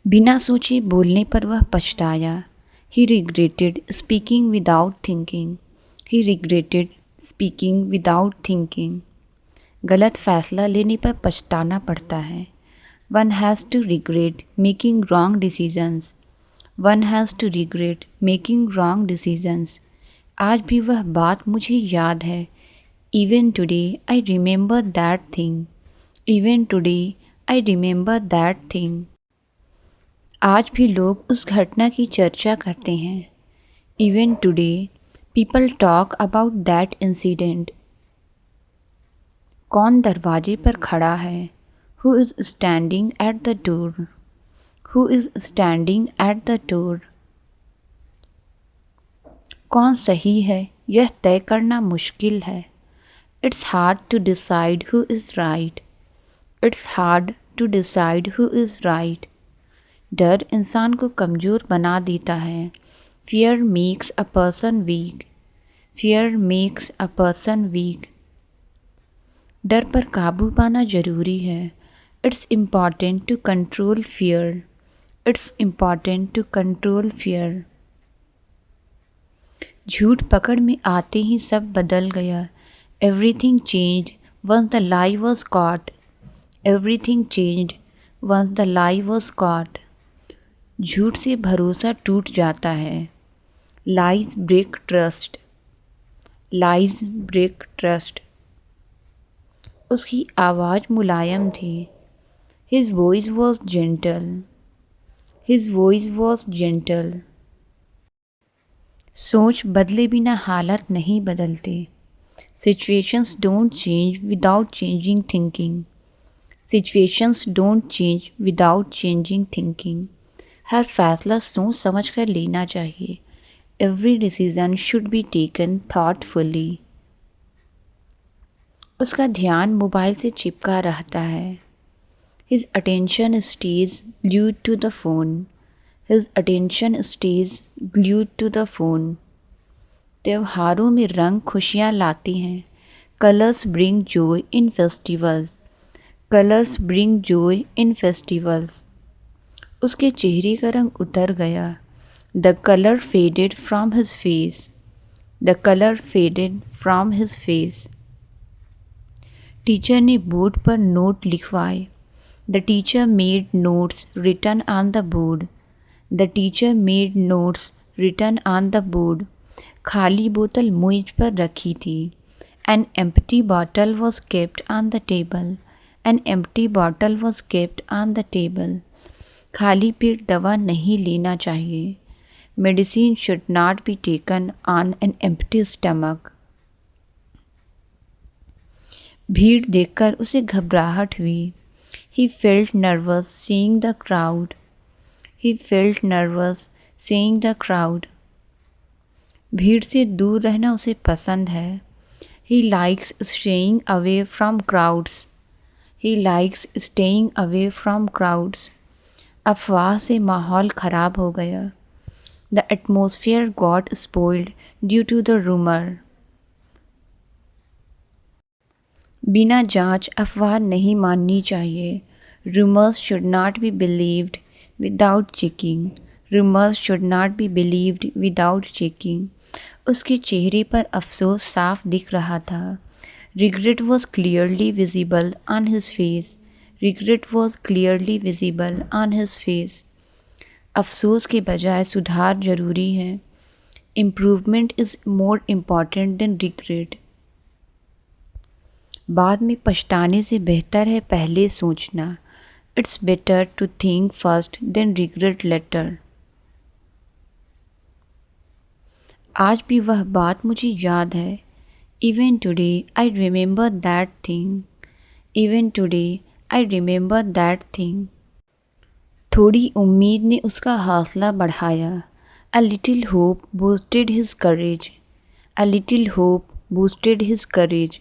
बिना सोचे बोलने पर वह पछताया। He regretted speaking without thinking. He regretted speaking without thinking. गलत फैसला लेने पर पछताना पड़ता है। One has to regret making wrong decisions. One has to regret making wrong decisions. आज भी वह बात मुझे याद है। Even today I remember that thing. Even today I remember that thing. आज भी लोग उस घटना की चर्चा करते हैं। Even today people talk about that incident. कौन दरवाजे पर खड़ा है? Who is standing at the door? Who is standing at the door? कौन सही है यह तय करना मुश्किल है। It's hard to decide who is right. It's hard to decide who is right. डर इंसान को कमज़ोर बना देता है। Fear makes a person weak. Fear makes a person weak. डर पर काबू पाना ज़रूरी है। It's important to control fear. It's important to control fear. झूठ पकड़ में आते ही सब बदल गया। Everything changed once the lie was caught. Everything changed once the lie was caught. झूठ से भरोसा टूट जाता है। Lies break trust. Lies break trust. उसकी आवाज़ मुलायम थी। His voice was gentle. His voice was gentle. सोच बदले बिना हालत नहीं बदलते। Situations don't change without changing thinking. Situations don't change without changing thinking. हर फैसला सोच समझ कर लेना चाहिए। Every decision should be taken thoughtfully. उसका ध्यान मोबाइल से चिपका रहता है। His attention stays glued to the phone. His attention stays glued to the phone. त्योहारों में रंग खुशियाँ लाते हैं। Colours bring joy in festivals. Colours bring joy in festivals. उसके चेहरे का रंग उतर गया। The colour faded from his face. The colour faded from his face. Teacher ने बोर्ड पर नोट लिखवाए। The teacher made notes written on the board. The teacher made notes written on the board. खाली बोतल मेज पर रखी थी। An empty bottle was kept on the table. An empty bottle was kept on the table. खाली पेट दवा नहीं लेना चाहिए। Medicine should not be taken on an empty stomach. भीड़ देखकर उसे घबराहट हुई। He felt nervous seeing the crowd. He felt nervous seeing the crowd. भीड़ से दूर रहना उसे पसंद है। He likes staying away from crowds. He likes staying away from crowds. अफवाह से माहौल ख़राब हो गया। The atmosphere got spoiled due to the rumour. बिना जांच अफवाह नहीं माननी चाहिए। Rumours should not be believed without checking. Rumours should not be believed without checking. उसके चेहरे पर अफसोस साफ दिख रहा था। Regret was clearly visible on his face. Regret was clearly visible on his face. अफसोस के बजाय सुधार जरूरी है। Improvement is more important than regret. बाद में पछताने से बेहतर है पहले सोचना। It's better to think first than regret later. आज भी वह बात मुझे याद है। Even today I remember that thing. Even today I remember that thing. थोड़ी उम्मीद ने उसका हौसला बढ़ाया। A little hope boosted his courage. A little hope boosted his courage.